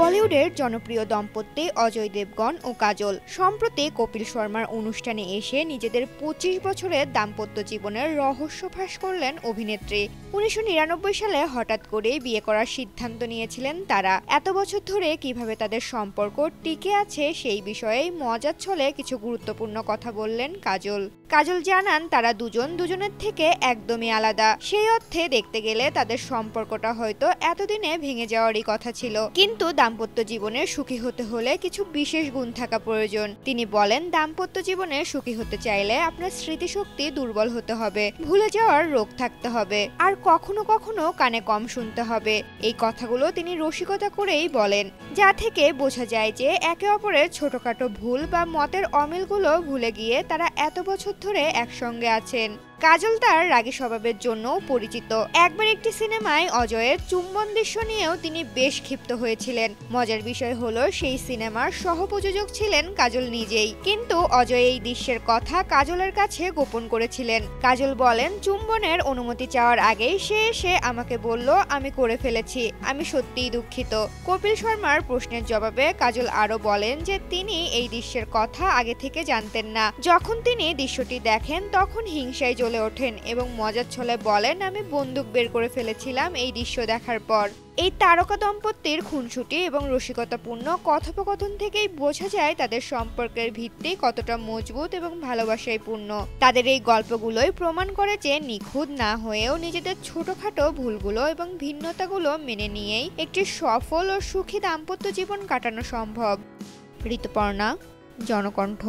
বলিউডের জনপ্রিয় দম্পতি অজয় দেবগন ও কাজল সম্প্রতি কপিল শর্মার অনুষ্ঠানে এসে নিজেদের ২৫ বছরের দাম্পত্য জীবনের রহস্য ফাঁস করলেন অভিনেত্রী। ১৯৯৯ সালে হঠাৎ করেই বিয়ে করার সিদ্ধান্ত নিয়েছিলেন তারা। এত বছর ধরে কিভাবে তাদের সম্পর্ক টিকে আছে সেই বিষয়ে মজার ছলে কিছু গুরুত্বপূর্ণ কথা বললেন কাজল। কাজল জানান তারা দুজনের থেকে একদমই আলাদা। সেই অর্থে দেখতে গেলে তাদের সম্পর্কটা হয়তো এতদিনে ভেঙে যাওয়ারই কথা ছিল, কিন্তু দাম্পত্য জীবনে সুখী হতে হলে কিছু বিশেষ গুণ থাকা প্রয়োজন। তিনি বলেন, দাম্পত্য জীবনে সুখী হতে চাইলে আপনার স্মৃতিশক্তি দুর্বল হতে হবে, ভুলে যাওয়ার রোগ থাকতে হবে, আর কখনো কখনো কানে কম শুনতে হবে। এই কথাগুলো তিনি রসিকতা করেই বলেন, যা থেকে বোঝা যায় যে একে অপরের ছোটখাটো ভুল বা মতের অমিলগুলো ভুলে গিয়ে তারা এত বছর ধরে একসঙ্গে আছেন। কাজল তার রাগী স্বভাবের জন্যও পরিচিত। একবার একটি সিনেমায় অজয়ের চুম্বন দৃশ্য নিয়েও তিনি বেশ ক্ষিপ্ত হয়েছিলেন। মজার বিষয় হলো, সেই সিনেমার সহ-প্রযোজক ছিলেন কাজল নিজেই, কিন্তু অজয় এই দৃশ্যের কথা কাজলের কাছে গোপন করেছিলেন। কাজল বলেন, চুম্বনের অনুমতি চাওয়ার আগেই সে এসে আমাকে বলল আমি করে ফেলেছি, আমি সত্যিই দুঃখিত। কপিল শর্মার প্রশ্নের জবাবে কাজল আরো বলেন যে তিনি এই দৃশ্যের কথা আগে থেকে জানতেন না। যখন তিনি দৃশ্যটি দেখেন তখন হিংসায় জ্বলে ওঠেন এবং মজার ছলে বলেন, আমি বন্দুক বের করে ফেলেছিলাম এই দৃশ্য দেখার পর। এই তারকা দম্পতির খুনসুটি এবং রসিকতাপূর্ণ কথোপকথন থেকেই বোঝা যায় তাদের সম্পর্কের ভিত্তি কতটা মজবুত এবং ভালোবাসায় পূর্ণ। তাদের এই গল্পগুলোই প্রমাণ করে যে নিখুঁত না হয়েও নিজেদের ছোটখাটো ভুলগুলো এবং ভিন্নতাগুলো মেনে নিয়েই একটি সফল ও সুখী দাম্পত্য জীবন কাটানো সম্ভব। ঋতুপর্ণা, জনকণ্ঠ।